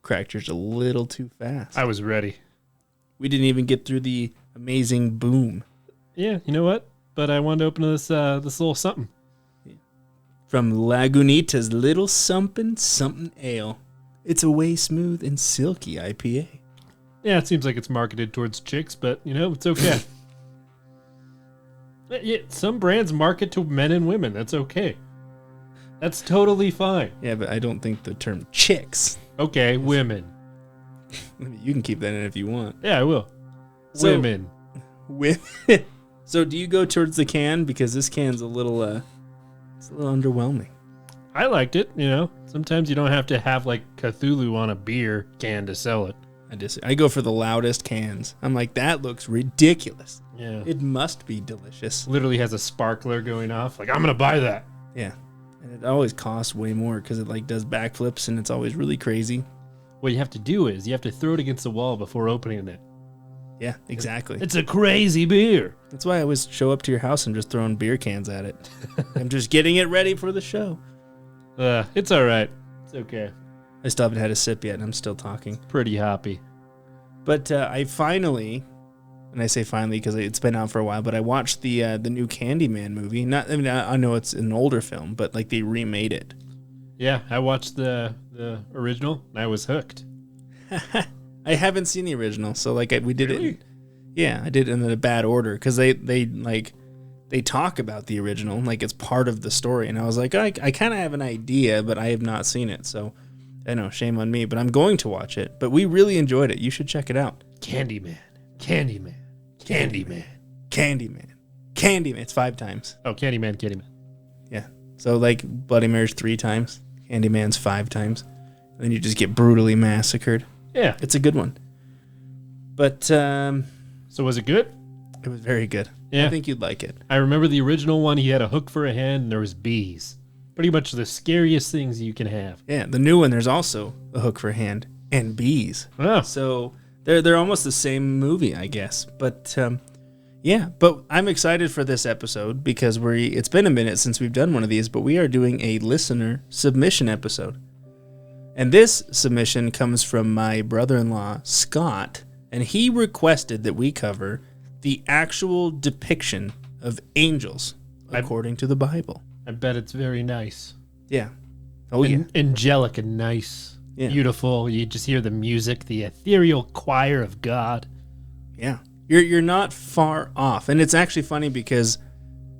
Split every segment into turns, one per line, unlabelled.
cracked yours a little too fast.
I was ready.
We didn't even get through the amazing boom.
Yeah, you know what? But I wanted to open this little something.
From Lagunitas Little Something Ale. It's a way smooth and silky IPA.
Yeah, it seems like it's marketed towards chicks, but, it's okay. Yeah, some brands market to men and women. That's okay. That's totally fine.
Yeah, but I don't think the term chicks.
Okay, women.
You can keep that in if you want.
Yeah, I will.
So-
Women.
So do you go towards the can? Because this can's a little underwhelming.
I liked it, Sometimes you don't have to have, like, Cthulhu on a beer can to sell it.
I go for the loudest cans. I'm like, that looks ridiculous.
Yeah.
It must be delicious.
Literally has a sparkler going off. Like, I'm going to buy that.
Yeah. And it always costs way more because it like does backflips and it's always really crazy.
What you have to do is you have to throw it against the wall before opening it.
Yeah, exactly.
It's a crazy beer.
That's why I always show up to your house and just throwing beer cans at it. I'm just getting it ready for the show.
It's all right. It's okay.
I still haven't had a sip yet and I'm still talking.
Pretty happy.
But I finally, and I say finally because it's been out for a while, but I watched the new Candyman movie. I know it's an older film, but like they remade it.
Yeah, I watched the original and I was hooked.
I haven't seen the original, so like we did
Really?
it. Yeah, I did it in a bad order because they talk about the original like it's part of the story, and I was like, I kind of have an idea, but I have not seen it, so I know, shame on me. But I'm going to watch it. But we really enjoyed it. You should check it out.
Candyman.
It's 5 times.
Oh, Candyman.
Yeah. So like Bloody Mary's 3 times, Candyman's 5 times, and then you just get brutally massacred.
Yeah.
It's a good one. But
So was it good?
it was very good.
Yeah.
I think you'd like it.
I remember the original one. He had a hook for a hand and there was bees. Pretty much the scariest things you can have.
Yeah, the new one, there's also a hook for a hand and bees.
Oh.
So they're almost the same movie, I guess. But yeah, but I'm excited for this episode because it's been a minute since we've done one of these, but we are doing a listener submission episode. And this submission comes from my brother-in-law, Scott, and he requested that we cover the actual depiction of angels according to the Bible.
I bet it's very nice.
Yeah. Oh, yeah.
Angelic and nice.
Yeah.
Beautiful. You just hear the music, the ethereal choir of God.
Yeah. You're not far off. And it's actually funny because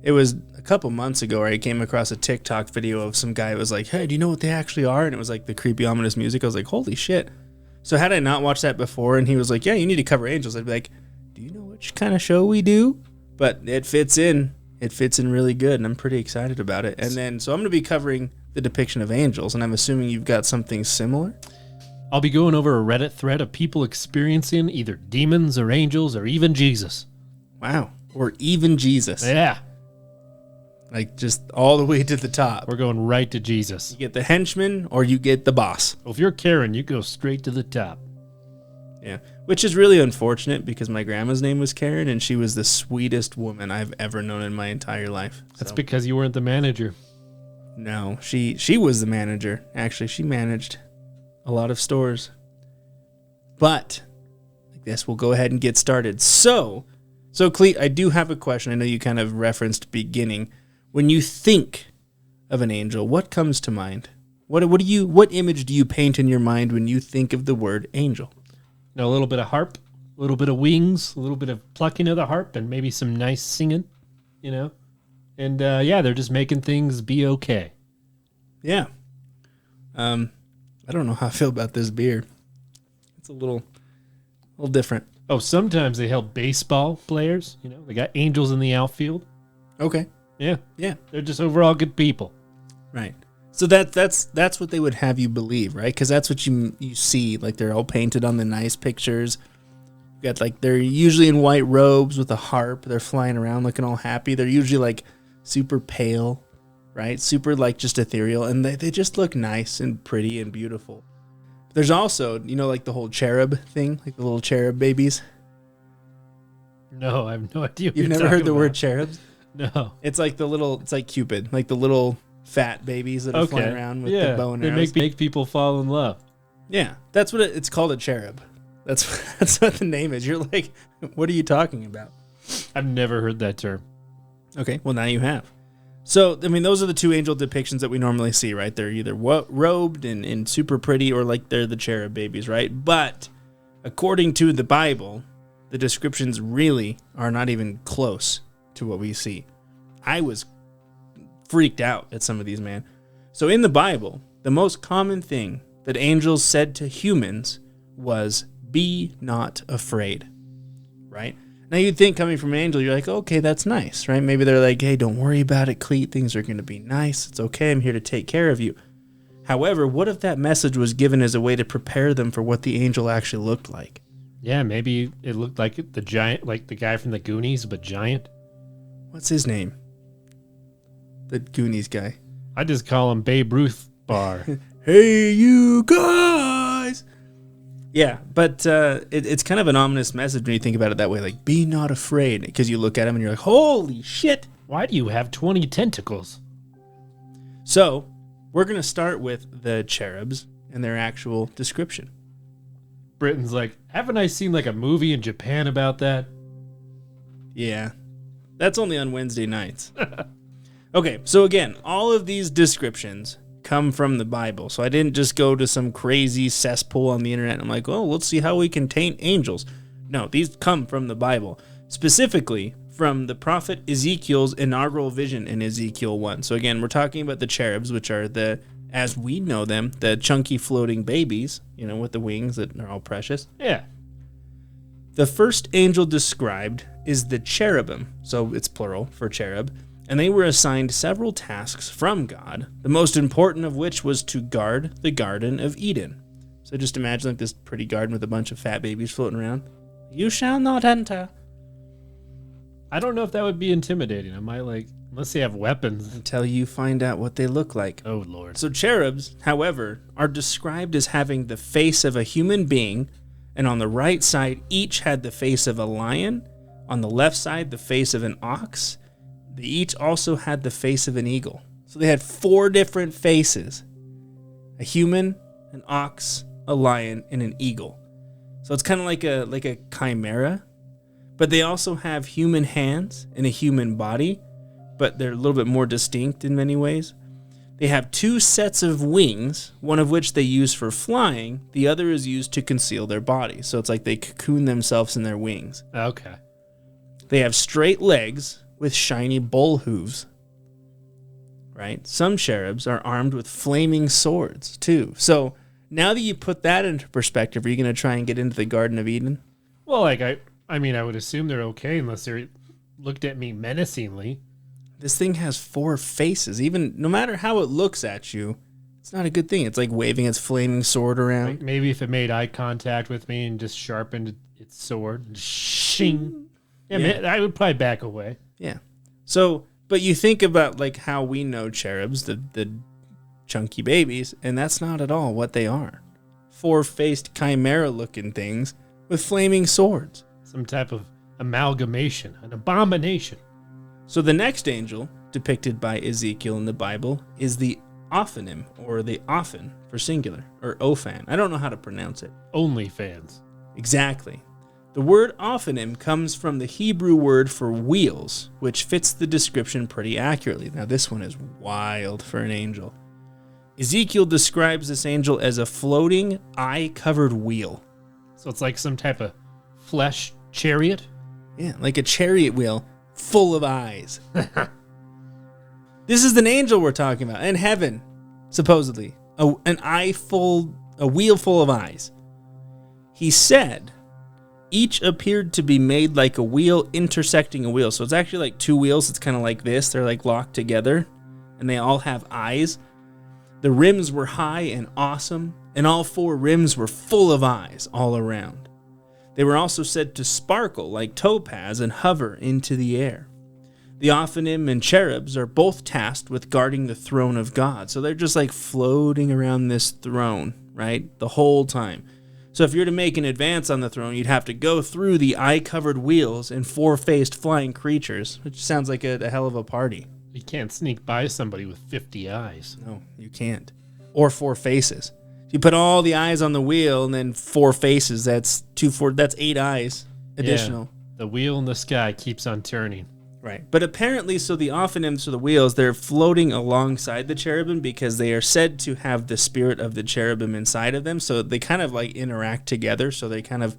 it was a couple months ago where I came across a TikTok video of some guy who was like, hey, do you know what they actually are? And it was like the creepy, ominous music. I was like, holy shit. So had I not watched that before and he was like, yeah, you need to cover angels, I'd be like, do you know which kind of show we do? But it fits in. It fits in really good, and I'm pretty excited about it. And then, so I'm going to be covering the depiction of angels, and I'm assuming you've got something similar?
I'll be going over a Reddit thread of people experiencing either demons or angels or even Jesus.
Wow. Or even Jesus.
Yeah.
Like, just all the way to the top.
We're going right to Jesus.
You get the henchman, or you get the boss.
Well, if you're Karen, you go straight to the top.
Yeah. Which is really unfortunate, because my grandma's name was Karen, and she was the sweetest woman I've ever known in my entire life.
That's because you weren't the manager.
No, she was the manager. Actually, she managed a lot of stores. But I guess we'll go ahead and get started. So Cleet, I do have a question. I know you kind of referenced beginning. When you think of an angel, what comes to mind? What image do you paint in your mind when you think of the word angel?
A little bit of harp, a little bit of wings, a little bit of plucking of the harp, and maybe some nice singing, And yeah, they're just making things be okay.
Yeah. I don't know how I feel about this beer. It's a little different.
Oh, sometimes they help baseball players. They got angels in the outfield.
Okay.
Yeah.
Yeah.
They're just overall good people.
Right. So that's what they would have you believe, right? Because that's what you see. Like, they're all painted on the nice pictures. You got, they're usually in white robes with a harp. They're flying around looking all happy. They're usually super pale, right? Super just ethereal, and they just look nice and pretty and beautiful. There's also, the whole cherub thing, like the little cherub babies.
No, I have no idea.
You've never heard the word cherubs?
No.
It's like it's like Cupid, like the little fat babies that are flying around with the bow and arrows.
They make people fall in love.
Yeah, that's what it's called, a cherub. That's what the name is. You're like, what are you talking about?
I've never heard that term.
Okay, well, now you have. So, I mean, those are the two angel depictions that we normally see, right? They're either robed and super pretty, or like they're the cherub babies, right? But according to the Bible, the descriptions really are not even close to what we see. I was freaked out at some of these, man. So in the Bible, the most common thing that angels said to humans was, "Be not afraid," right? Now you'd think, coming from an angel, you're like, okay, that's nice, right? Maybe they're like, hey, don't worry about it, Cleet. Things are going to be nice. It's okay. I'm here to take care of you. However, what if that message was given as a way to prepare them for what the angel actually looked like?
Yeah, maybe it looked like the giant, like the guy from the Goonies, but giant.
What's his name? The Goonies guy.
I just call him Babe Ruth Bar.
Hey, you guys. Yeah, but it's kind of an ominous message when you think about it that way. Like, be not afraid. Because you look at him and you're like, holy shit.
Why do you have 20 tentacles?
So, we're going to start with the cherubs and their actual description.
Britain's like, haven't I seen like a movie in Japan about that?
Yeah, that's only on Wednesday nights. Okay, so again, all of these descriptions come from the Bible. So I didn't just go to some crazy cesspool on the internet and I'm like, oh, let's see how we can taint angels. No, these come from the Bible, specifically from the prophet Ezekiel's inaugural vision in Ezekiel 1. So again, we're talking about the cherubs, which are the, as we know them, the chunky floating babies, with the wings that are all precious.
Yeah.
The first angel described is the cherubim, so it's plural for cherub, and they were assigned several tasks from God, the most important of which was to guard the Garden of Eden. So just imagine like this pretty garden with a bunch of fat babies floating around. You shall not enter.
I don't know if that would be intimidating. I might unless they have weapons.
Until you find out what they look like.
Oh, Lord.
So cherubs, however, are described as having the face of a human being, and on the right side, each had the face of a lion. On the left side, the face of an ox. They each also had the face of an eagle. So they had 4 different faces. A human, an ox, a lion, and an eagle. So it's kind of like a chimera. But they also have human hands and a human body, but they're a little bit more distinct in many ways. They have 2 sets of wings, one of which they use for flying, the other is used to conceal their body. So it's like they cocoon themselves in their wings.
Okay.
They have straight legs with shiny bull hooves, right? Some cherubs are armed with flaming swords, too. So now that you put that into perspective, are you going to try and get into the Garden of Eden?
Well, I mean, I would assume they're okay unless they looked at me menacingly.
This thing has 4 faces. Even no matter how it looks at you, it's not a good thing. It's like waving its flaming sword around.
Like maybe if it made eye contact with me and just sharpened its sword, shing. Yeah, man, I would probably back away.
Yeah. So, but you think about like how we know cherubs, the chunky babies, and that's not at all what they are. 4-faced chimera-looking things with flaming swords.
Some type of amalgamation, an abomination.
So the next angel, depicted by Ezekiel in the Bible, is the Ophanim, or the Ophan for singular, or Ophan. I don't know how to pronounce it.
OnlyFans.
Exactly. The word Ophanim comes from the Hebrew word for wheels, which fits the description pretty accurately. Now this one is wild for an angel. Ezekiel describes this angel as a floating, eye-covered wheel.
So it's like some type of flesh chariot?
Yeah, like a chariot wheel full of eyes. This is an angel we're talking about in heaven, supposedly. A wheel full of eyes. He said, each appeared to be made like a wheel intersecting a wheel. So it's actually like 2 wheels. It's kind of like this. They're like locked together, and they all have eyes. The rims were high and awesome, and all 4 rims were full of eyes all around. They were also said to sparkle like topaz and hover into the air. The Ophanim and cherubs are both tasked with guarding the throne of God. So they're just like floating around this throne, right? The whole time. So if you're to make an advance on the throne, you'd have to go through the eye-covered wheels and 4-faced flying creatures, which sounds like a hell of a party.
You can't sneak by somebody with 50 eyes.
No, you can't. Or 4 faces. You put all the eyes on the wheel and then 4 faces. That's 8 eyes additional.
Yeah, the wheel in the sky keeps on turning.
Right. But apparently, so the ophanims for the wheels, they're floating alongside the cherubim because they are said to have the spirit of the cherubim inside of them. So they kind of like interact together. So they kind of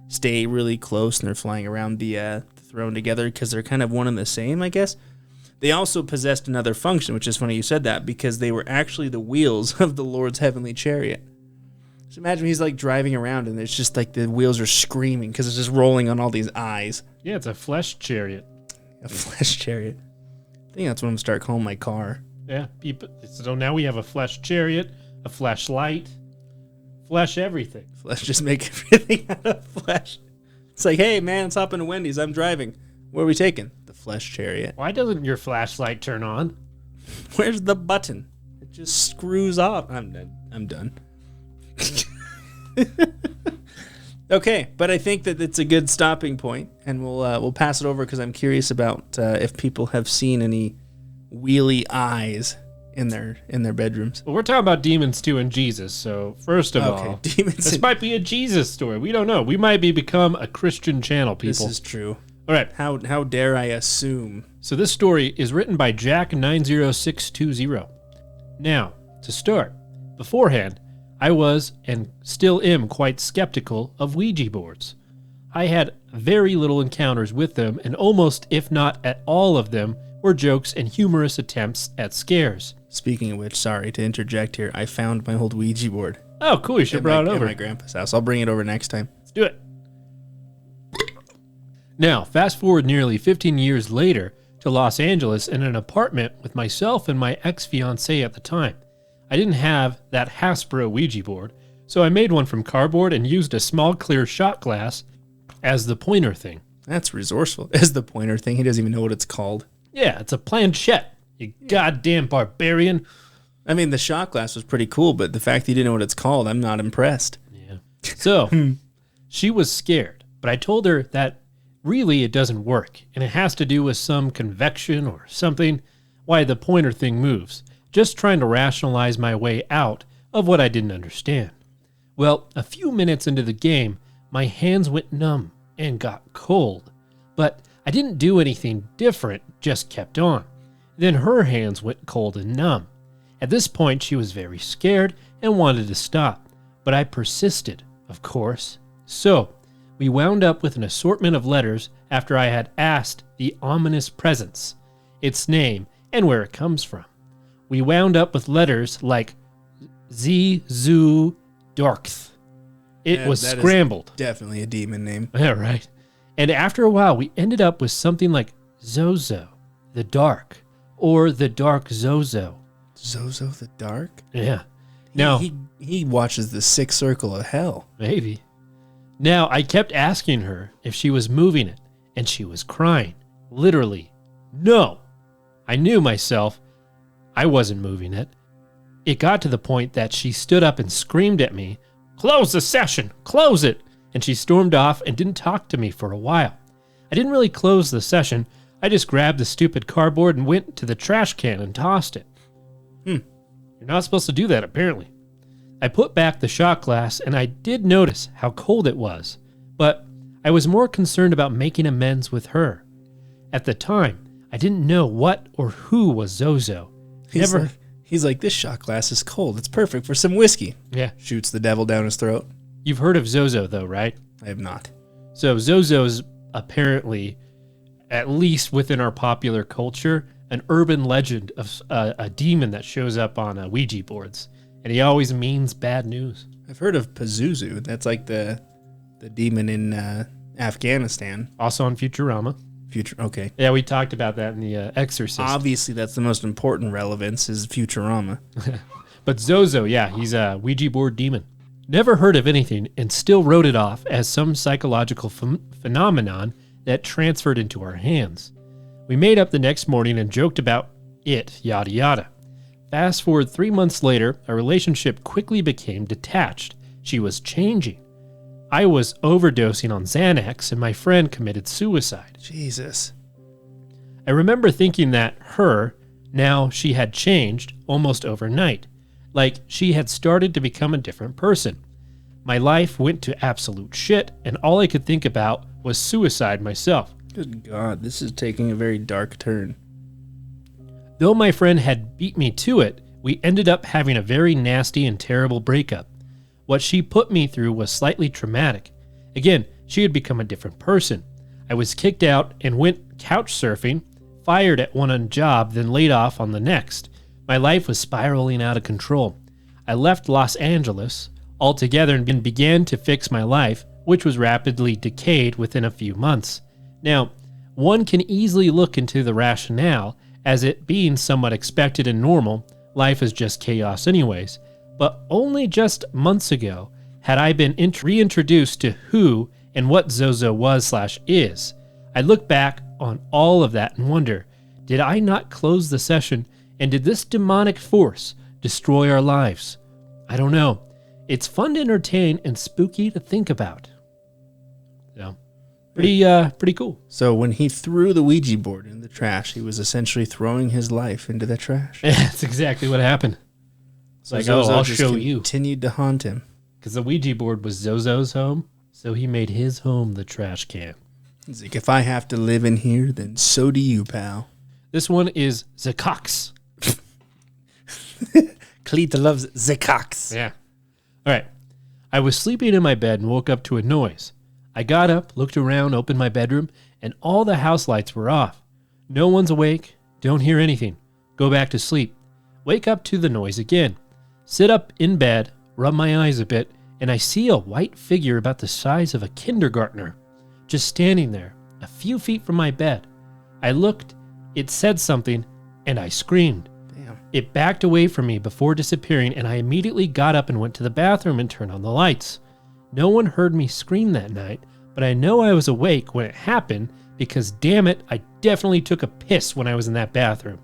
stay really close and they're flying around the throne together because they're kind of one and the same, I guess. They also possessed another function, which is funny you said that, because they were actually the wheels of the Lord's heavenly chariot. So imagine he's like driving around and it's just like the wheels are screaming because it's just rolling on all these eyes.
Yeah, it's a flesh chariot.
A flesh chariot. I think that's what I'm going to start calling my car.
Yeah, so now we have a flesh chariot, a flesh light, flesh everything.
Let's just make everything out of flesh. It's like, hey, man, let's hop into Wendy's. I'm driving. Where are we taking? The flesh chariot.
Why doesn't your flashlight turn on?
Where's the button? It just screws off. I'm done. Okay, but I think that it's a good stopping point, and we'll pass it over because I'm curious about if people have seen any wheelie eyes in their bedrooms.
Well, we're talking about demons too and Jesus. So first of all,
demons.
This might be a Jesus story. We don't know. We might become a Christian channel, people.
This is true.
All right.
How dare I assume?
So this story is written by Jack90620. Now, to start, beforehand, I was and still am quite skeptical of Ouija boards. I had very little encounters with them, and almost, if not at all of them, were jokes and humorous attempts at scares.
Speaking of which, sorry to interject here, I found my old Ouija board.
Oh, cool. You should have brought it over.
At my grandpa's house. I'll bring it over next time.
Let's do it. Now, fast forward nearly 15 years later to Los Angeles in an apartment with myself and my ex-fiancée at the time. I didn't have that Hasbro Ouija board, so I made one from cardboard and used a small clear shot glass as the pointer thing.
That's resourceful. As the pointer thing, he doesn't even know what it's called.
Yeah, it's a planchette, you goddamn barbarian.
I mean, the shot glass was pretty cool, but the fact that you didn't know what it's called, I'm not impressed.
Yeah. So, she was scared, but I told her that really it doesn't work, and it has to do with some convection or something, why the pointer thing moves. Just trying to rationalize my way out of what I didn't understand. Well, a few minutes into the game, my hands went numb and got cold. But I didn't do anything different, just kept on. Then her hands went cold and numb. At this point, she was very scared and wanted to stop. But I persisted, of course. So, we wound up with an assortment of letters after I had asked the ominous presence, its name, and where it comes from. We wound up with letters like Z, Zoo, Dorkth. It was scrambled.
Definitely a demon name.
Yeah, right. And after a while, we ended up with something like Zozo, the Dark, or the Dark Zozo.
Zozo the Dark?
Yeah. Now
he watches the Sixth Circle of Hell.
Maybe. Now, I kept asking her if she was moving it, and she was crying. Literally, no. I knew myself. I wasn't moving it. It got to the point that she stood up and screamed at me, "Close the session! Close it!" And she stormed off and didn't talk to me for a while. I didn't really close the session. I just grabbed the stupid cardboard and went to the trash can and tossed it. You're not supposed to do that, apparently. I put back the shot glass, and I did notice how cold it was, but I was more concerned about making amends with her. At the time, I didn't know what or who was Zozo.
He's like, this shot glass is cold. It's perfect for some whiskey.
Yeah.
Shoots the devil down his throat.
You've heard of Zozo, though, right?
I have not.
So Zozo's apparently, at least within our popular culture, an urban legend of a demon that shows up on Ouija boards. And he always means bad news.
I've heard of Pazuzu. That's like the demon in Afghanistan.
Also on Futurama.
Okay.
Yeah, we talked about that in the Exorcist.
Obviously, that's the most important relevance is Futurama.
But Zozo, yeah, he's a Ouija board demon. Never heard of anything and still wrote it off as some psychological phenomenon that transferred into our hands. We made up the next morning and joked about it, yada yada. Fast forward 3 months later, our relationship quickly became detached. She was changing. I was overdosing on Xanax and my friend committed suicide.
Jesus.
I remember thinking that now she had changed almost overnight. like she had started to become a different person. My life went to absolute shit, and all I could think about was suicide myself.
Good God, this is taking a very dark turn.
Though my friend had beat me to it, we ended up having a very nasty and terrible breakup. What she put me through was slightly traumatic. Again, she had become a different person. I was kicked out and went couch surfing, fired at one job, then laid off on the next. My life was spiraling out of control. I left Los Angeles altogether and began to fix my life, which was rapidly decayed within a few months. Now, one can easily look into the rationale, as it being somewhat expected and normal, life is just chaos anyways. But only just months ago had I been reintroduced to who and what Zozo was/is. I look back on all of that and wonder, did I not close the session, and did this demonic force destroy our lives? I don't know. It's fun to entertain and spooky to think about. So, pretty cool.
So when he threw the Ouija board in the trash, he was essentially throwing his life into the trash.
That's exactly what happened. It's like,
Zozo
I'll
just
show you.
Continued to haunt him.
Because the Ouija board was Zozo's home, so he made his home the trash can.
He's like, if I have to live in here, then so do you, pal.
This one is Zacox.
Cleta loves the cocks.
Yeah. All right. I was sleeping in my bed and woke up to a noise. I got up, looked around, opened my bedroom, and all the house lights were off. No one's awake. Don't hear anything. Go back to sleep. Wake up to the noise again. Sit up in bed, rub my eyes a bit, and I see a white figure about the size of a kindergartner, just standing there, a few feet from my bed. I looked, it said something, and I screamed.
Damn.
It backed away from me before disappearing, and I immediately got up and went to the bathroom and turned on the lights. No one heard me scream that night, but I know I was awake when it happened because, damn it, I definitely took a piss when I was in that bathroom.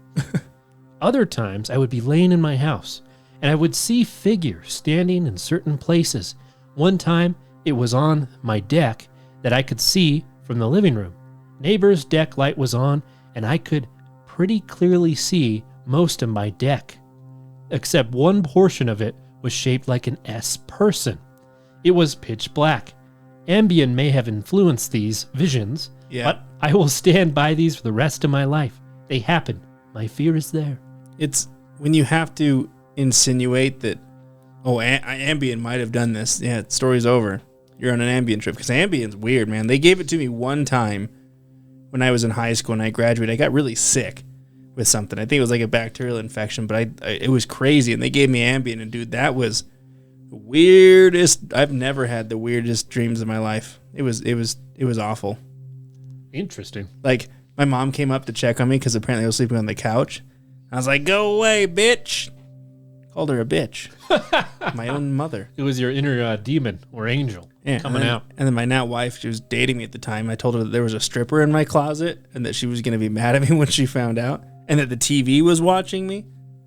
Other times, I would be laying in my house, and I would see figures standing in certain places. One time, it was on my deck that I could see from the living room. Neighbor's deck light was on, and I could pretty clearly see most of my deck, except one portion of it was shaped like an S person. It was pitch black. Ambien may have influenced these visions, but I will stand by these for the rest of my life. They happen. My fear is there.
It's when you have to insinuate that, Ambien might have done this. Yeah, story's over. You're on an Ambien trip. Because Ambien's weird, man. They gave it to me one time when I was in high school and I graduated. I got really sick with something. I think it was like a bacterial infection, but it was crazy. And they gave me Ambien, and dude, that was the weirdest. I've never had the weirdest dreams of my life. It was awful.
Interesting.
Like, my mom came up to check on me because apparently I was sleeping on the couch. I was like, go away, bitch. Called her a bitch. My own mother.
It was your inner demon or angel coming out.
And then my now wife, she was dating me at the time. I told her that there was a stripper in my closet and that she was going to be mad at me when she found out. And that the TV was watching me.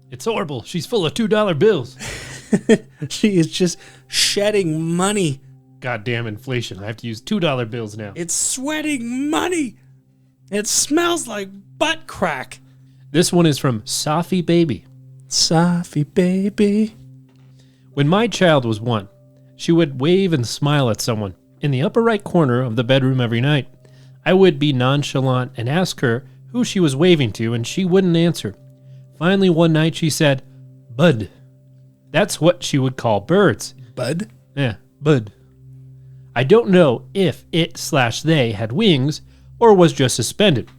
It's horrible. She's full of $2 bills.
She is just shedding money.
Goddamn inflation. I have to use $2 bills now.
It's sweating money. It smells like butt crack.
This one is from Safi Baby.
Safi Baby.
When my child was 1, she would wave and smile at someone in the upper right corner of the bedroom every night. I would be nonchalant and ask her who she was waving to, and she wouldn't answer. Finally, one night she said, Bud. That's what she would call birds.
Bud?
Yeah, Bud. I don't know if it/they had wings or was just suspended,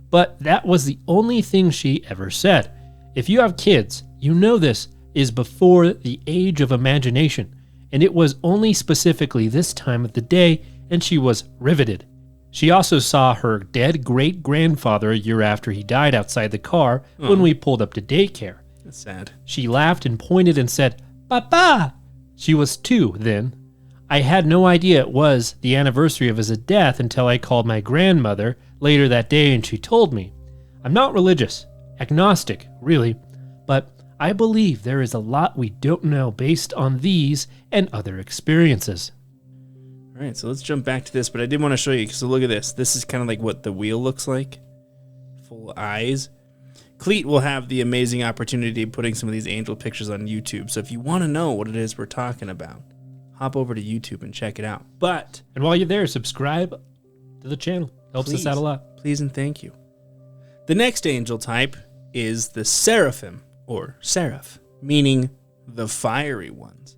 but that was the only thing she ever said. If you have kids, you know this is before the age of imagination, and it was only specifically this time of the day, and she was riveted. She also saw her dead great-grandfather a year after he died outside the car when we pulled up to daycare.
That's sad.
She laughed and pointed and said, Papa! She was 2 then. I had no idea it was the anniversary of his death until I called my grandmother later that day and she told me. I'm not religious, agnostic, really, but I believe there is a lot we don't know based on these and other experiences.
All right, so let's jump back to this, but I did want to show you, because look at this. This is kind of like what the wheel looks like. Full eyes. Cleet will have the amazing opportunity of putting some of these angel pictures on YouTube. So if you want to know what it is we're talking about, hop over to YouTube and check it out.
And while you're there, subscribe to the channel. Helps us out a lot.
Please and thank you. The next angel type is the seraphim, or seraph, meaning the fiery ones.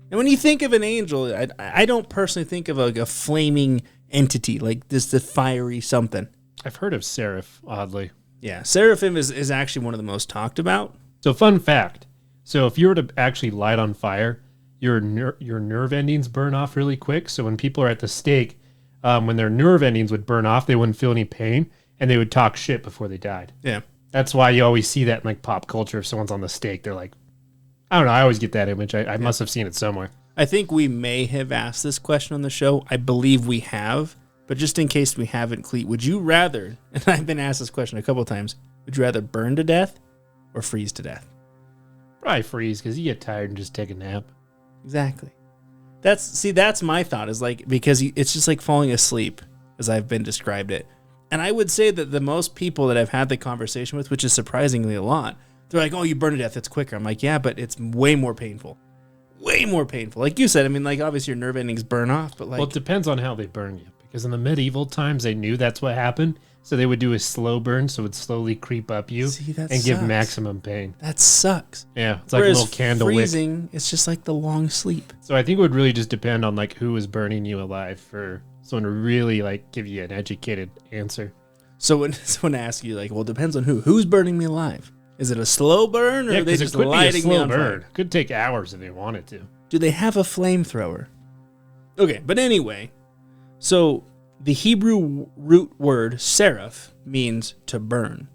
And when you think of an angel, I don't personally think of a flaming entity, like this, the fiery something.
I've heard of seraph, oddly.
Yeah, seraphim is actually one of the most talked about.
So fun fact. So if you were to actually light on fire, your nerve endings burn off really quick. So when people are at the stake, when their nerve endings would burn off, they wouldn't feel any pain, and they would talk shit before they died.
Yeah.
That's why you always see that in like pop culture. If someone's on the stake, they're like, I don't know. I always get that image. I must have seen it somewhere.
I think we may have asked this question on the show. I believe we have. But just in case we haven't, Cleet, would you rather, and I've been asked this question a couple of times, would you rather burn to death or freeze to death?
Probably freeze, because you get tired and just take a nap.
Exactly. That's my thought, is like, because it's just like falling asleep, as I've been described it. And I would say that the most people that I've had the conversation with, which is surprisingly a lot, they're like, oh, you burn to death, it's quicker. I'm like, yeah, but it's way more painful. Way more painful. Like you said, I mean, like, obviously your nerve endings burn off, but like...
Well, it depends on how they burn you. Because in the medieval times, they knew that's what happened. So they would do a slow burn, so it would slowly creep up you and give maximum pain.
That sucks.
Yeah, it's like a little candle
freezing, it's just like the long sleep.
So I think it would really just depend on like who is burning you alive for someone to really like give you an educated answer.
So when someone asks you, like, well, it depends on who's burning me alive. Is it a slow burn, or are they just lighting me on fire?
It could take hours if they wanted to.
Do they have a flamethrower? Okay, but anyway, so the Hebrew root word seraph means to burn.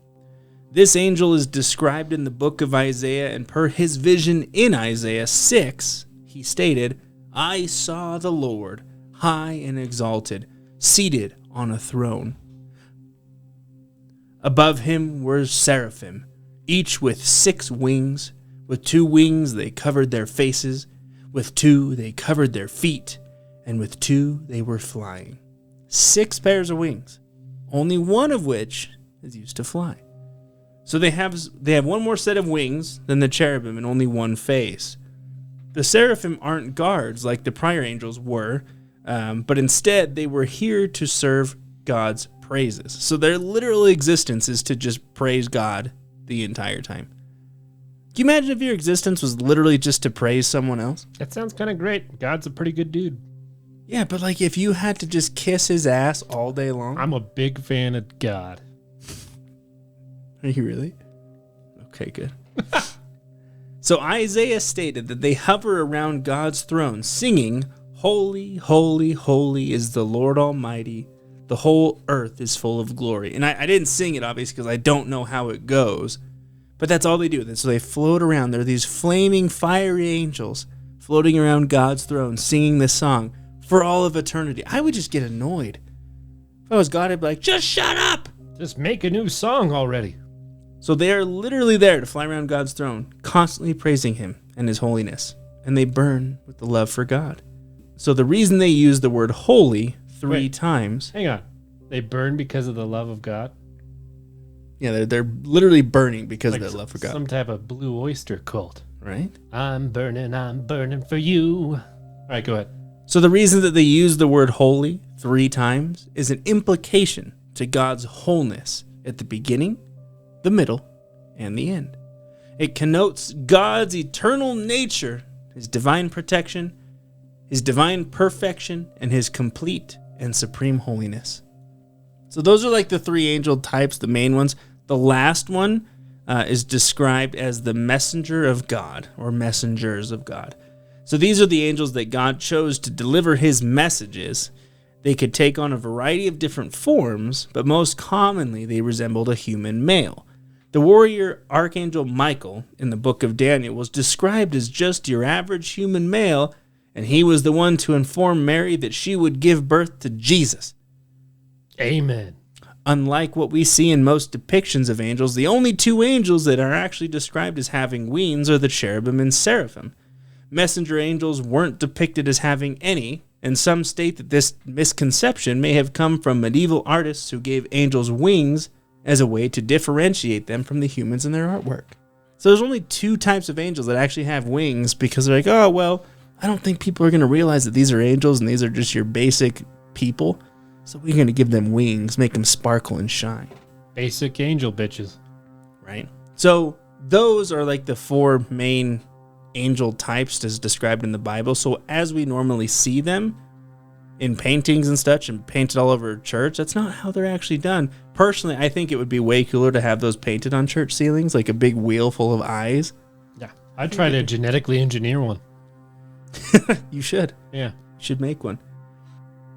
This angel is described in the book of Isaiah, and per his vision in Isaiah 6, he stated, I saw the Lord high and exalted, seated on a throne. Above him were seraphim, each with 6 wings. With 2 wings they covered their faces, with 2 they covered their feet, and with 2 they were flying. 6 pairs of wings, only one of which is used to fly. So they have one more set of wings than the cherubim and only one face. The seraphim aren't guards like the prior angels were, but instead they were here to serve God's praises. So their literal existence is to just praise God the entire time. Can you imagine if your existence was literally just to praise someone else?
That sounds kind of great. God's a pretty good dude.
Yeah, but like if you had to just kiss his ass all day long.
I'm a big fan of God.
Are you really? Okay, good. So Isaiah stated that they hover around God's throne singing, Holy, holy, holy is the Lord Almighty. The whole earth is full of glory. And I didn't sing it, obviously, because I don't know how it goes. But that's all they do. So they float around. They're these flaming, fiery angels floating around God's throne, singing this song for all of eternity. I would just get annoyed. If I was God, I'd be like, just shut up!
Just make a new song already.
So they are literally there to fly around God's throne, constantly praising him and his holiness. And they burn with the love for God. So the reason they use the word holy 3 times.
Hang on. They burn because of the love of God?
Yeah, they're literally burning because of their love for God.
Some type of blue oyster cult.
Right?
I'm burning for you. All right, go ahead.
So the reason that they use the word holy 3 times is an implication to God's wholeness at the beginning, the middle, and the end. It connotes God's eternal nature, his divine protection, his divine perfection, and his complete and supreme holiness. So those are like the 3 angel types, the main ones. The last one is described as the messenger of God, or messengers of God. So these are the angels that God chose to deliver his messages. They could take on a variety of different forms, but most commonly they resembled a human male. The warrior archangel Michael in the book of Daniel was described as just your average human male, and he was the one to inform Mary that she would give birth to Jesus.
Amen.
Unlike what we see in most depictions of angels, the only 2 angels that are actually described as having wings are the cherubim and seraphim. Messenger angels weren't depicted as having any, and some state that this misconception may have come from medieval artists who gave angels wings as a way to differentiate them from the humans in their artwork. So there's only 2 types of angels that actually have wings because they're like, oh, well, I don't think people are going to realize that these are angels and these are just your basic people. So we're going to give them wings, make them sparkle and shine.
Basic angel bitches.
Right? So those are like the 4 main angel types as described in the Bible. So as we normally see them in paintings and such and painted all over church, that's not how they're actually done. Personally, I think it would be way cooler to have those painted on church ceilings, like a big wheel full of eyes.
Yeah. I'd try to genetically engineer one.
You should.
Yeah.
You should make one.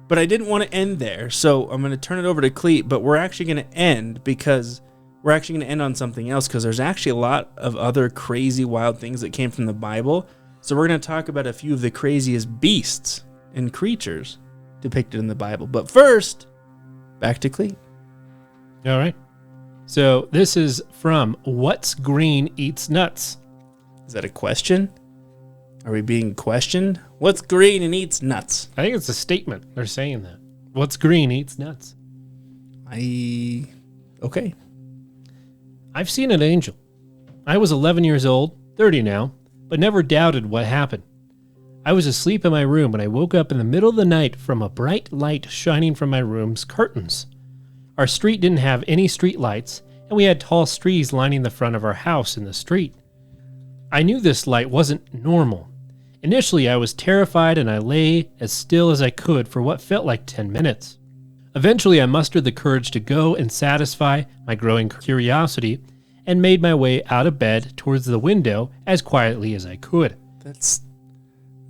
But I didn't want to end there, so I'm going to turn it over to Cleet, but we're actually going to end because we're actually going to end on something else because there's actually a lot of other crazy, wild things that came from the Bible. So we're going to talk about a few of the craziest beasts and creatures depicted in the Bible. But first, back to Cleet.
All right. So this is from What's Green Eats Nuts.
Is that a question? Are we being questioned? What's green and eats nuts?
I think it's a statement. They're saying that. What's green eats nuts.
Okay.
I've seen an angel. I was 11 years old, 30 now, but never doubted what happened. I was asleep in my room when I woke up in the middle of the night from a bright light shining from my room's curtains. Our street didn't have any street lights, and we had tall trees lining the front of our house in the street. I knew this light wasn't normal. Initially, I was terrified and I lay as still as I could for what felt like 10 minutes. Eventually, I mustered the courage to go and satisfy my growing curiosity and made my way out of bed towards the window as quietly as I could.
That's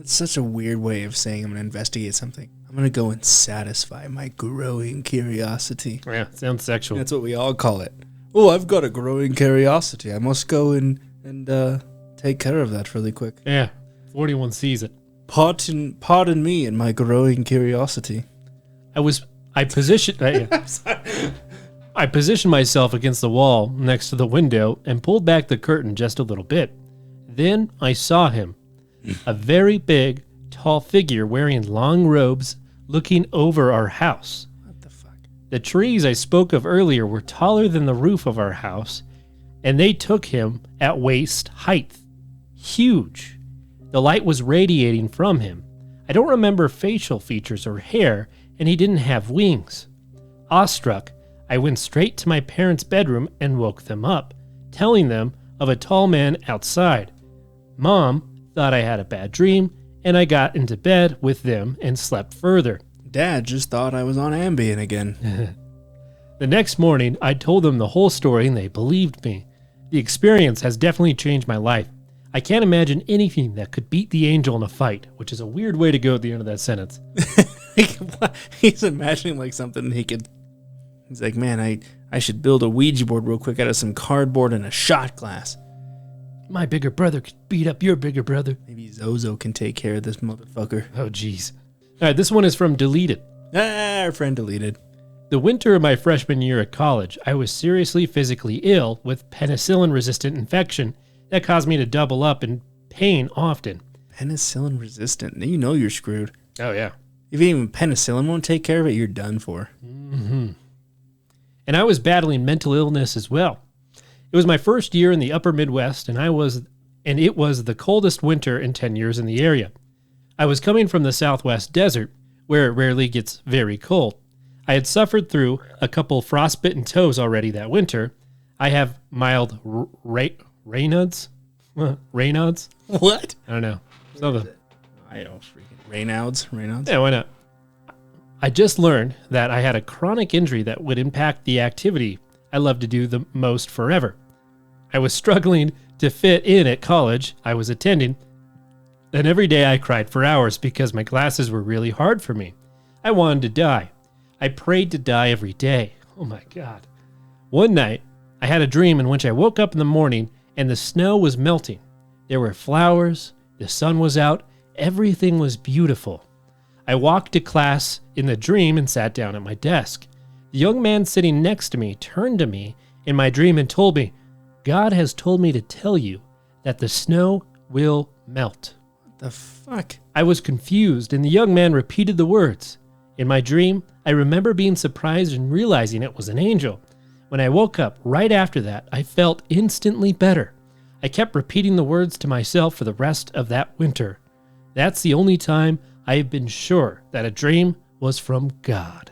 such a weird way of saying I'm going to investigate something. I'm going to go and satisfy my growing curiosity.
Yeah, sounds sexual.
That's what we all call it. Oh, I've got a growing curiosity. I must go and take care of that really quick.
Yeah, 41 sees it.
Pardon me and my growing curiosity.
I positioned myself against the wall next to the window and pulled back the curtain just a little bit. Then I saw him, a very big, tall figure wearing long robes looking over our house.
What the fuck?
The trees I spoke of earlier were taller than the roof of our house, and they took him at waist height. Huge. The light was radiating from him. I don't remember facial features or hair, and he didn't have wings. Awestruck, I went straight to my parents' bedroom and woke them up, telling them of a tall man outside. Mom thought I had a bad dream, and I got into bed with them and slept further.
Dad just thought I was on Ambien again.
The next morning, I told them the whole story, and they believed me. The experience has definitely changed my life. I can't imagine anything that could beat the angel in a fight, which is a weird way to go at the end of that sentence.
He's imagining like something he's like, man, I should build a Ouija board real quick out of some cardboard and a shot glass.
My bigger brother could beat up your bigger brother.
Maybe Zozo can take care of this motherfucker.
Oh, jeez. All right, this one is from Deleted.
Our friend Deleted.
The winter of my freshman year at college, I was seriously physically ill with penicillin-resistant infection that caused me to double up in pain often.
Penicillin resistant. You know you're screwed.
Oh, yeah.
If even penicillin won't take care of it, you're done for.
Mm-hmm. And I was battling mental illness as well. It was my first year in the upper Midwest, and it was the coldest winter in 10 years in the area. I was coming from the Southwest desert, where it rarely gets very cold. I had suffered through a couple frostbitten toes already that winter. I have mild Raynaud's? Raynaud's?
What?
I don't know. Something.
I don't freaking Raynaud's.
Yeah, why not? I just learned that I had a chronic injury that would impact the activity I love to do the most forever. I was struggling to fit in at college I was attending, and every day I cried for hours because my classes were really hard for me. I wanted to die. I prayed to die every day. Oh my God. One night, I had a dream in which I woke up in the morning and the snow was melting. There were flowers, the sun was out, everything was beautiful. I walked to class in the dream and sat down at my desk. The young man sitting next to me turned to me in my dream and told me, God has told me to tell you that the snow will melt.
What the fuck?
I was confused, and the young man repeated the words. In my dream, I remember being surprised and realizing it was an angel. When I woke up right after that, I felt instantly better. I kept repeating the words to myself for the rest of that winter. That's the only time I have been sure that a dream was from God.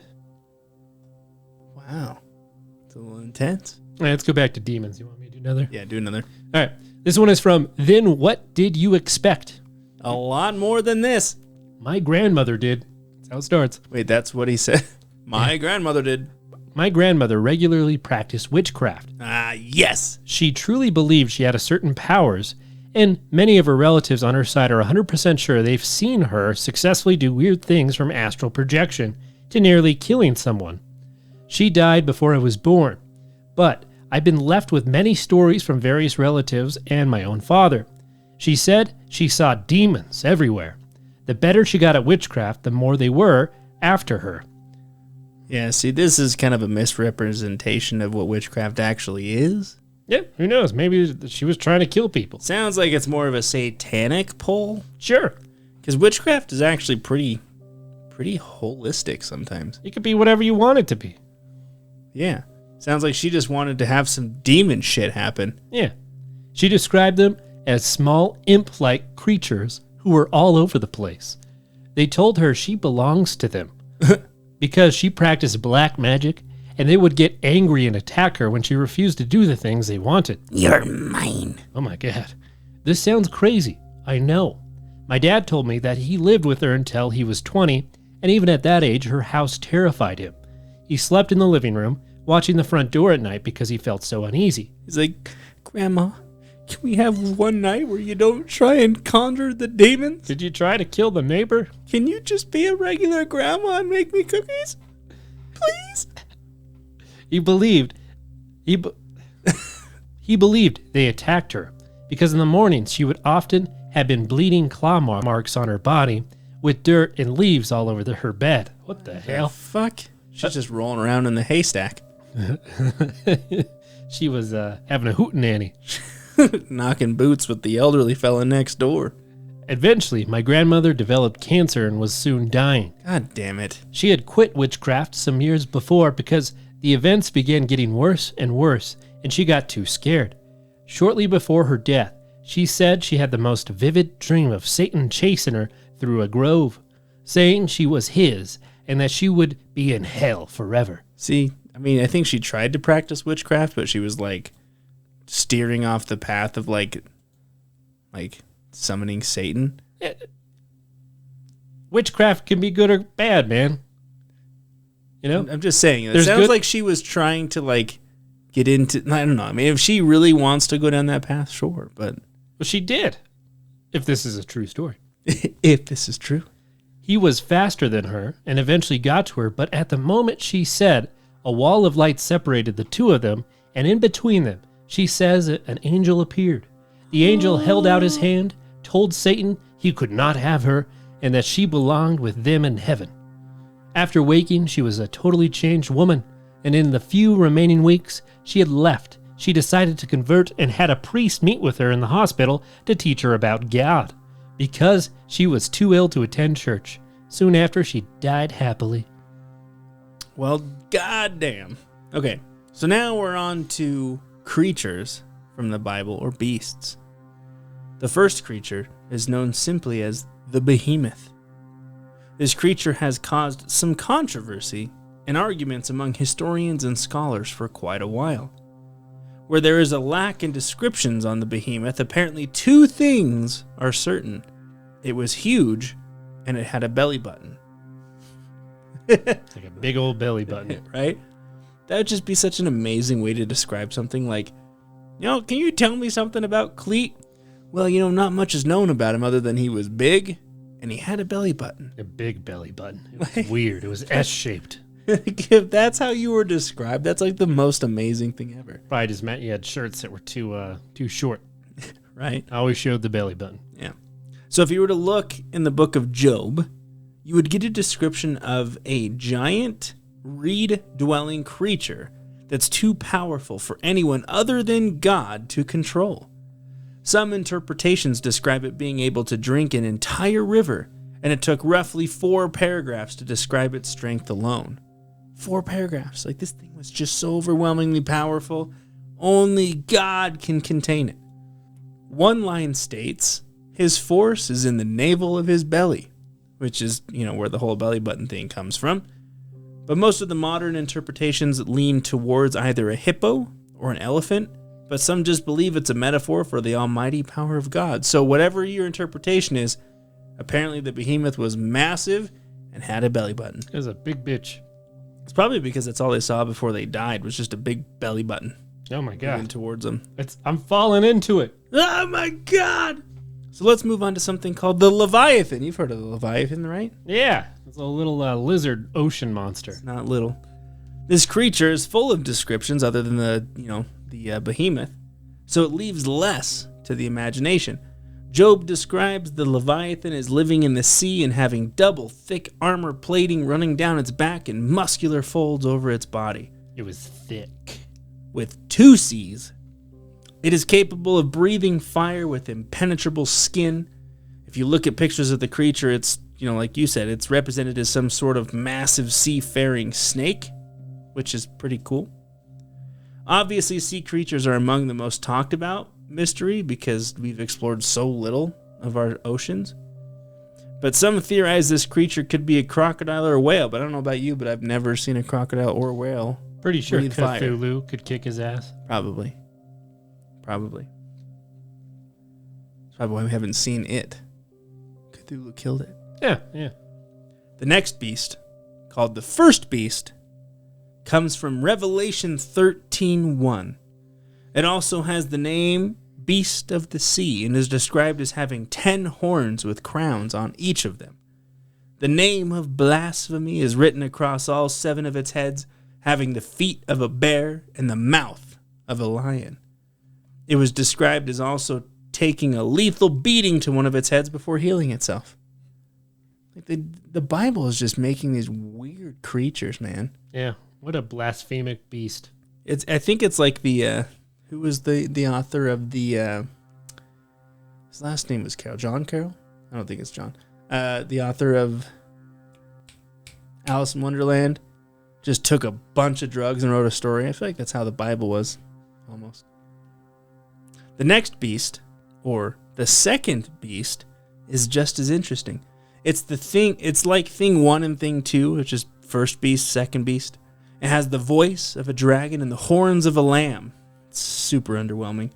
Wow. It's a little intense.
All right, let's go back to demons. You want me to do another?
Yeah, do another.
All right. This one is from Then What Did You Expect?
A lot more than this.
My grandmother did. That's how it starts.
Wait, that's what he said. My grandmother did.
My grandmother regularly practiced witchcraft.
Ah, yes.
She truly believed she had a certain powers, and many of her relatives on her side are 100% sure they've seen her successfully do weird things from astral projection to nearly killing someone. She died before I was born, but I've been left with many stories from various relatives and my own father. She said she saw demons everywhere. The better she got at witchcraft, the more they were after her.
Yeah, see, this is kind of a misrepresentation of what witchcraft actually is.
Yeah, who knows? Maybe she was trying to kill people.
Sounds like it's more of a satanic pull.
Sure.
Because witchcraft is actually pretty holistic sometimes.
It could be whatever you want it to be.
Yeah. Sounds like she just wanted to have some demon shit happen.
Yeah. She described them as small imp-like creatures who were all over the place. They told her she belongs to them because she practiced black magic, and they would get angry and attack her when she refused to do the things they wanted.
You're mine.
Oh my God. This sounds crazy. I know. My dad told me that he lived with her until he was 20, and even at that age, her house terrified him. He slept in the living room, watching the front door at night because he felt so uneasy.
He's like, Grandma, can we have one night where you don't try and conjure the demons?
Did you try to kill the neighbor?
Can you just be a regular grandma and make me cookies? Please?
He believed they attacked her because in the mornings she would often have been bleeding claw marks on her body with dirt and leaves all over her bed. What the hell?
Fuck. She's just rolling around in the haystack.
She was having a hootenanny.
Knocking boots with the elderly fella next door.
Eventually, my grandmother developed cancer and was soon dying.
God damn it.
She had quit witchcraft some years before because the events began getting worse and worse, and she got too scared. Shortly before her death, she said she had the most vivid dream of Satan chasing her through a grove, saying she was his and that she would be in hell forever.
See, I mean, I think she tried to practice witchcraft, but she was like steering off the path of like summoning Satan.
Witchcraft can be good or bad, man. You know?
I'm just saying. It sounds like she was trying to like get into, I don't know. I mean, if she really wants to go down that path, sure, but
Well, she did. If this is a true story.
if this is true.
He was faster than her and eventually got to her, but at the moment she said, a wall of light separated the two of them, and in between them, she says an angel appeared. The angel held out his hand, told Satan he could not have her, and that she belonged with them in heaven. After waking, she was a totally changed woman, and in the few remaining weeks she had left, she decided to convert and had a priest meet with her in the hospital to teach her about God, because she was too ill to attend church. Soon after, she died happily.
Well, goddamn. Okay, so now we're on to creatures from the Bible, or beasts. The first creature is known simply as the behemoth. This creature has caused some controversy and arguments among historians and scholars for quite a while. Where there is a lack in descriptions on the behemoth, apparently two things are certain. It was huge, and it had a belly button.
It's like a big old belly button.
Right? That would just be such an amazing way to describe something like, can you tell me something about Cleet? Well, not much is known about him other than he was big and he had a belly button.
A big belly button. It was weird. It was S-shaped.
If that's how you were described, that's like the most amazing thing ever.
Probably just meant you had shirts that were too short.
Right?
I always showed the belly button.
Yeah. So if you were to look in the book of Job, you would get a description of a giant reed-dwelling creature that's too powerful for anyone other than God to control. Some interpretations describe it being able to drink an entire river, and it took roughly 4 paragraphs to describe its strength alone. 4 paragraphs. Like, this thing was just so overwhelmingly powerful. Only God can contain it. One line states, his force is in the navel of his belly, which is, where the whole belly button thing comes from. But most of the modern interpretations lean towards either a hippo or an elephant, but some just believe it's a metaphor for the almighty power of God. So whatever your interpretation is, apparently the behemoth was massive and had a belly button.
It was a big bitch.
It's probably because that's all they saw before they died, was just a big belly button
Oh my God.
moving towards them.
I'm falling into it.
Oh my God! So let's move on to something called the Leviathan. You've heard of the Leviathan, right?
Yeah. It's a little lizard ocean monster.
It's not little. This creature is full of descriptions other than the behemoth, so it leaves less to the imagination. Job describes the Leviathan as living in the sea and having double thick armor plating running down its back and muscular folds over its body.
It was thick.
With 2 C's. It is capable of breathing fire with impenetrable skin. If you look at pictures of the creature, it's, like you said, it's represented as some sort of massive seafaring snake, which is pretty cool. Obviously, sea creatures are among the most talked about mystery because we've explored so little of our oceans. But some theorize this creature could be a crocodile or a whale, but I don't know about you, but I've never seen a crocodile or a whale.
Pretty sure
breathe fire.
Cthulhu could kick his ass.
Probably. That's probably why we haven't seen it. Cthulhu killed it.
Yeah.
The next beast, called the first beast, comes from Revelation 13:1. It also has the name Beast of the Sea and is described as having 10 horns with crowns on each of them. The name of blasphemy is written across all 7 of its heads, having the feet of a bear and the mouth of a lion. It was described as also taking a lethal beating to one of its heads before healing itself. Like the Bible is just making these weird creatures, man.
Yeah. What a blasphemic beast.
I think it's like the who was the author of the his last name was Carroll. John Carroll? I don't think it's John. The author of Alice in Wonderland just took a bunch of drugs and wrote a story. I feel like that's how the Bible was, almost. The next beast, or the second beast, is just as interesting. It's like thing 1 and thing 2, which is first beast, second beast. It has the voice of a dragon and the horns of a lamb. It's super underwhelming.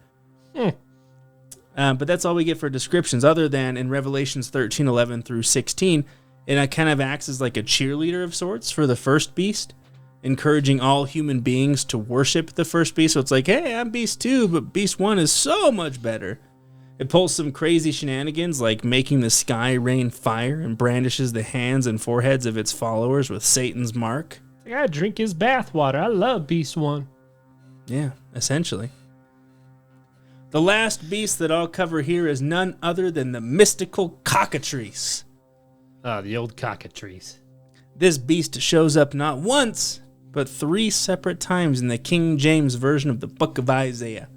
But that's all we get for descriptions, other than in Revelations 13:11 through 16, it kind of acts as like a cheerleader of sorts for the first beast, encouraging all human beings to worship the first beast. So it's like, hey, I'm beast 2, but beast 1 is so much better. It pulls some crazy shenanigans like making the sky rain fire and brandishes the hands and foreheads of its followers with Satan's mark.
I gotta drink his bathwater. I love Beast 1.
Yeah, essentially. The last beast that I'll cover here is none other than the mystical cockatrice.
Ah, the old cockatrice.
This beast shows up not once, but 3 separate times in the King James version of the Book of Isaiah.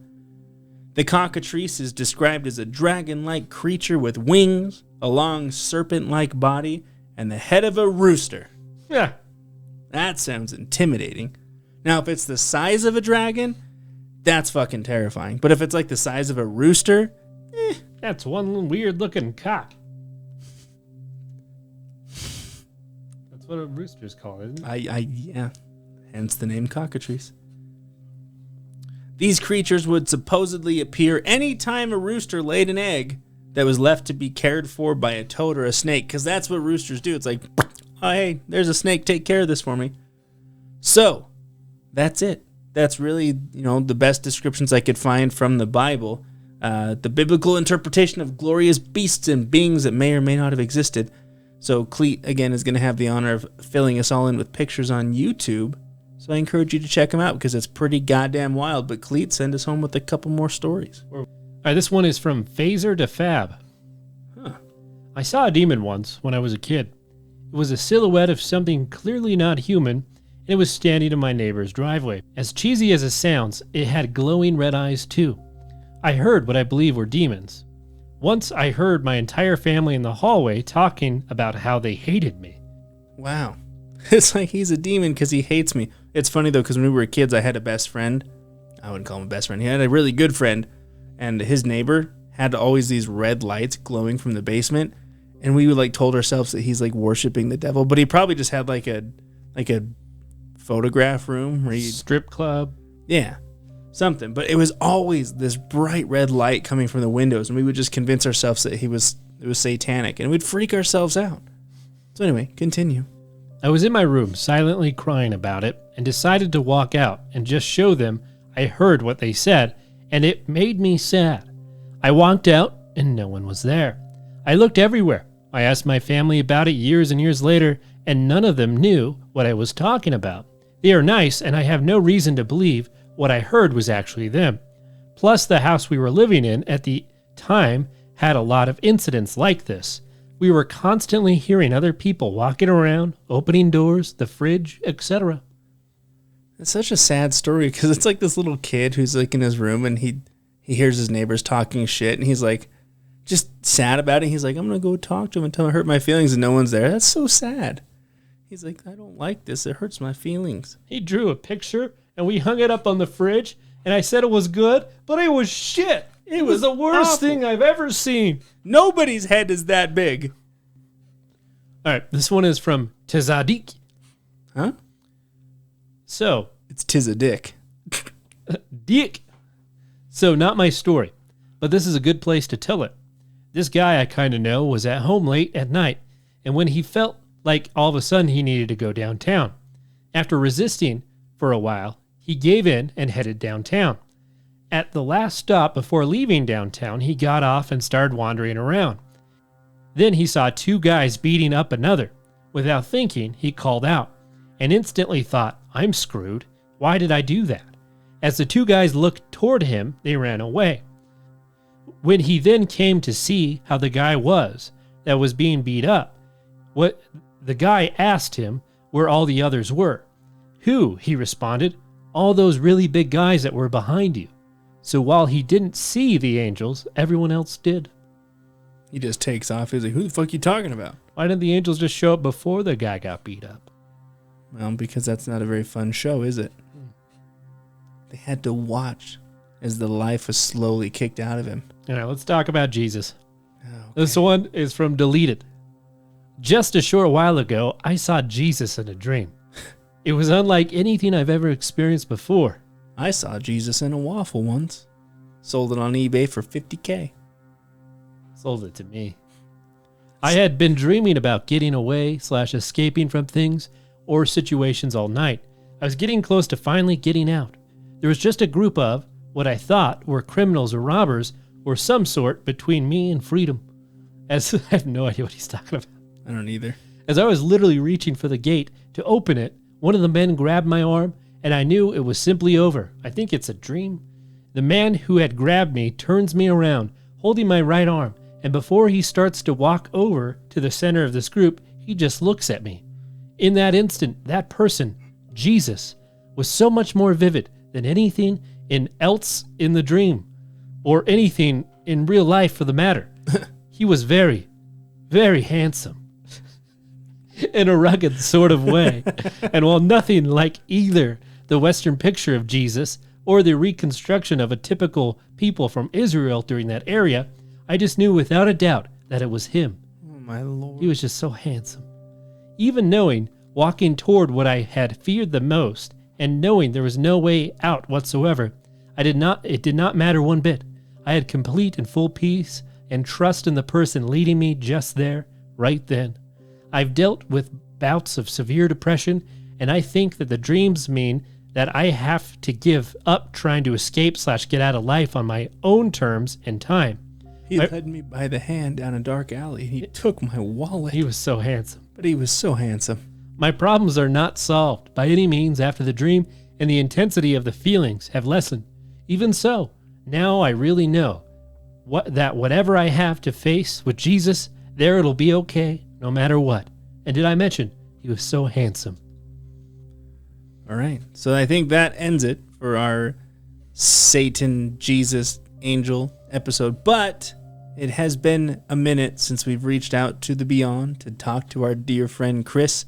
The cockatrice is described as a dragon-like creature with wings, a long serpent-like body, and the head of a rooster.
Yeah.
That sounds intimidating. Now, if it's the size of a dragon, that's fucking terrifying. But if it's like the size of a rooster,
That's one weird-looking cock. That's what a rooster's called, isn't it?
yeah. Hence the name cockatrice. These creatures would supposedly appear anytime a rooster laid an egg that was left to be cared for by a toad or a snake, because that's what roosters do. It's like, oh, hey, there's a snake, take care of this for me. So, that's it. That's really, the best descriptions I could find from the Bible. The biblical interpretation of glorious beasts and beings that may or may not have existed. So, Cleet, again, is going to have the honor of filling us all in with pictures on YouTube. So I encourage you to check them out because it's pretty goddamn wild. But Cleet, send us home with a couple more stories.
All right, this one is from Phaser to Fab. I saw a demon once when I was a kid. It was a silhouette of something clearly not human, and it was standing in my neighbor's driveway. As cheesy as it sounds, it had glowing red eyes too. I heard what I believe were demons. Once I heard my entire family in the hallway talking about how they hated me.
Wow. It's like he's a demon because he hates me. It's funny, though, because when we were kids, I had a best friend. I wouldn't call him a best friend. He had a really good friend, and his neighbor had always these red lights glowing from the basement, and we would, like, told ourselves that he's, like, worshiping the devil, but he probably just had, like a photograph room where you
Strip club.
Yeah, something. But it was always this bright red light coming from the windows, and we would just convince ourselves that it was satanic, and we'd freak ourselves out. So anyway, continue.
I was in my room silently crying about it and decided to walk out and just show them I heard what they said, and it made me sad. I walked out and no one was there. I looked everywhere. I asked my family about it years and years later, and none of them knew what I was talking about. They are nice, and I have no reason to believe what I heard was actually them. Plus, the house we were living in at the time had a lot of incidents like this. We were constantly hearing other people walking around, opening doors, the fridge, etc.
It's such a sad story because it's like this little kid who's like in his room and he hears his neighbors talking shit and he's like just sad about it. He's like, I'm going to go talk to him and tell him I hurt my feelings, and no one's there. That's so sad. He's like, I don't like this. It hurts my feelings.
He drew a picture and we hung it up on the fridge, and I said it was good, but it was shit. It was the worst
awful.
thing I've ever seen.
Nobody's head is that big.
All right, this one is from Tzadik.
Huh?
So,
It's tis a dick.
Dick. So, not my story, but this is a good place to tell it. This guy I kind of know was at home late at night, and when he felt like all of a sudden he needed to go downtown. After resisting for a while, he gave in and headed downtown. At the last stop before leaving downtown, he got off and started wandering around. Then he saw two guys beating up another. Without thinking, he called out and instantly thought, I'm screwed. Why did I do that? As the two guys looked toward him, they ran away. When he then came to see how the guy was that was being beat up, what the guy asked him where all the others were. Who? He responded, all those really big guys that were behind you. So while he didn't see the angels, everyone else did.
He just takes off. He's like, who the fuck you talking about?
Why didn't the angels just show up before the guy got beat up?
Well, because that's not a very fun show, is it? They had to watch as the life was slowly kicked out of him.
All right, let's talk about Jesus.
Okay.
This one is from Deleted. Just a short while ago, I saw Jesus in a dream. It was unlike anything I've ever experienced before.
I saw Jesus in a waffle once. Sold it on eBay for $50K.
Sold it to me. I had been dreaming about getting away / escaping from things or situations all night. I was getting close to finally getting out. There was just a group of what I thought were criminals or robbers or some sort between me and freedom. As I have no idea what he's talking about.
I don't either.
As I was literally reaching for the gate to open it, one of the men grabbed my arm, and I knew it was simply over. I think it's a dream. The man who had grabbed me turns me around, holding my right arm, and before he starts to walk over to the center of this group, he just looks at me. In that instant, that person, Jesus, was so much more vivid than anything else in the dream, or anything in real life for the matter. He was very, very handsome. In a rugged sort of way. And while nothing like either the Western picture of Jesus or the reconstruction of a typical people from Israel during that area, I just knew without a doubt that it was him.
Oh, my Lord.
He was just so handsome. Even knowing, walking toward what I had feared the most, and knowing there was no way out whatsoever, it did not matter one bit. I had complete and full peace and trust in the person leading me just there, right then. I've dealt with bouts of severe depression, and I think that the dreams mean that I have to give up trying to escape / get out of life on my own terms and time.
He led me by the hand down a dark alley. He took my wallet.
He was so handsome.
But he was so handsome.
My problems are not solved by any means after the dream, and the intensity of the feelings have lessened. Even so, now I really know that whatever I have to face with Jesus, there it'll be okay, no matter what. And did I mention, he was so handsome.
All right. So I think that ends it for our Satan, Jesus, Angel episode. But it has been a minute since we've reached out to the beyond to talk to our dear friend Chris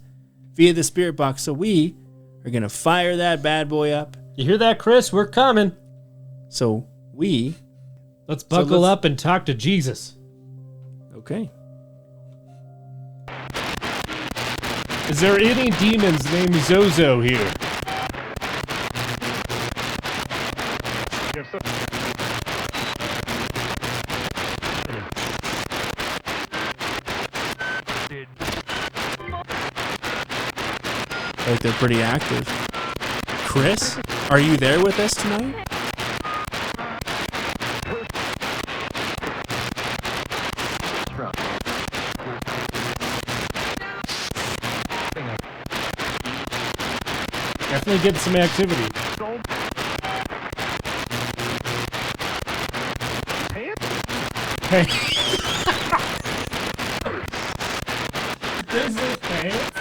via the Spirit Box. So we are going to fire that bad boy up.
You hear that, Chris? We're coming.
So we...
Let's buckle up and talk to Jesus.
Okay.
Is there any demons named Zozo here?
Like they're pretty active. Chris, are you there with us tonight?
Definitely get some activity. Hey. This is pants.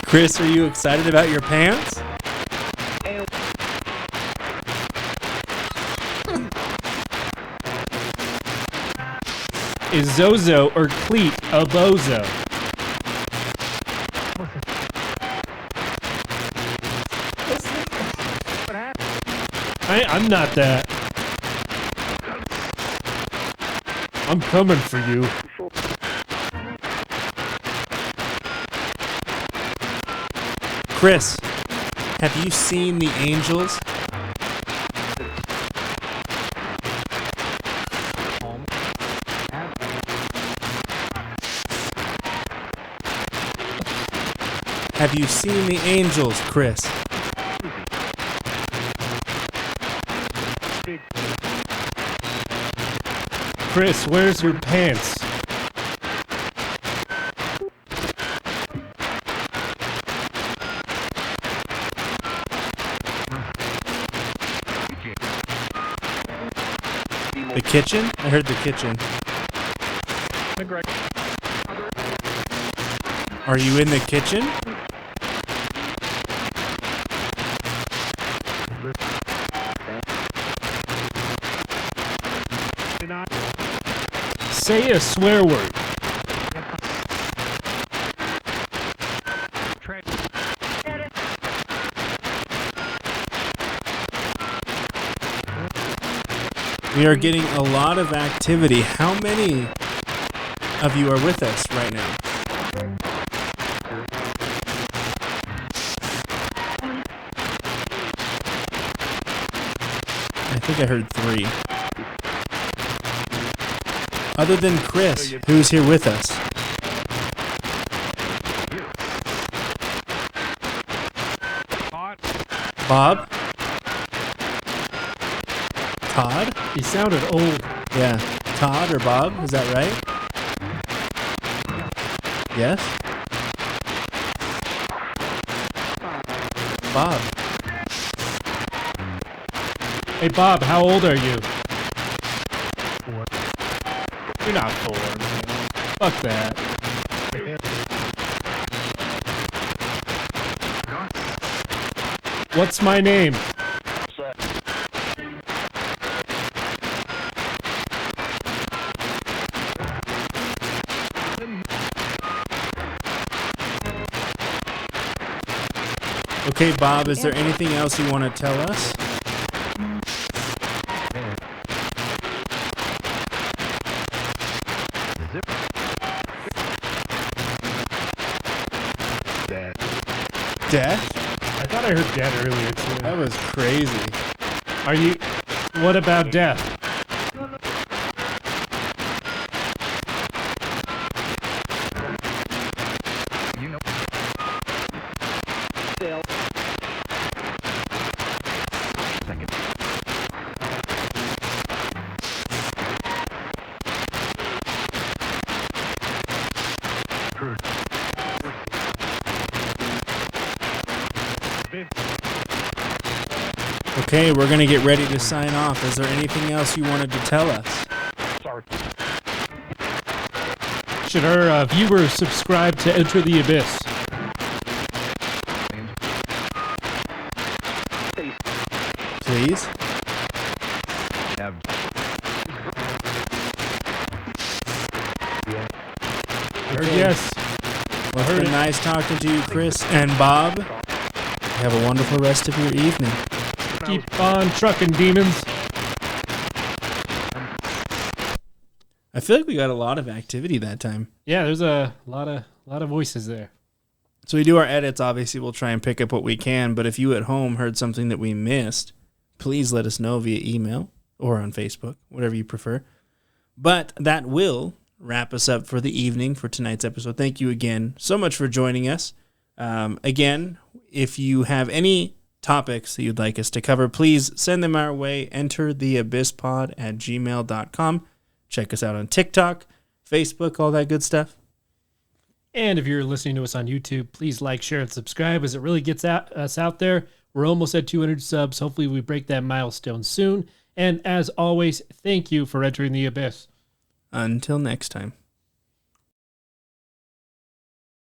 Chris, are you excited about your pants?
Is Zozo or Cleat a bozo? I'm not that. I'm coming for you.
Chris, have you seen the angels? Have you seen the angels, Chris?
Chris, where's your pants?
The kitchen? I heard the kitchen. Are you in the kitchen?
Say a swear word.
We are getting a lot of activity. How many of you are with us right now? I think I heard 3. Other than Chris, who's here with us? Bob? Todd?
He sounded old.
Yeah. Todd or Bob, is that right? Yes? Bob.
Hey, Bob, how old are you?
4.
You're not 4. Fuck that. What's my name?
Okay, Bob, is there anything else you want to tell us? Death?
I thought I heard dead earlier too.
That was crazy.
Are you... What about death?
Okay, we're going to get ready to sign off. Is there anything else you wanted to tell us?
Should our viewers subscribe to Enter the Abyss?
Please? Nice talking to you, Chris and Bob. Have a wonderful rest of your evening.
Keep on trucking, demons.
I feel like we got a lot of activity that time.
Yeah, there's a lot of voices there.
So we do our edits. Obviously, we'll try and pick up what we can. But if you at home heard something that we missed, please let us know via email or on Facebook, whatever you prefer. But that will wrap us up for the evening for tonight's episode. Thank you again so much for joining us. Again, if you have any topics that you'd like us to cover, please send them our way. Enter theabysspod@gmail.com. Check us out on TikTok, Facebook, all that good stuff.
And if you're listening to us on YouTube, please like, share, and subscribe as it really gets us out there. We're almost at 200 subs. Hopefully we break that milestone soon. And as always, thank you for entering the abyss.
Until next time.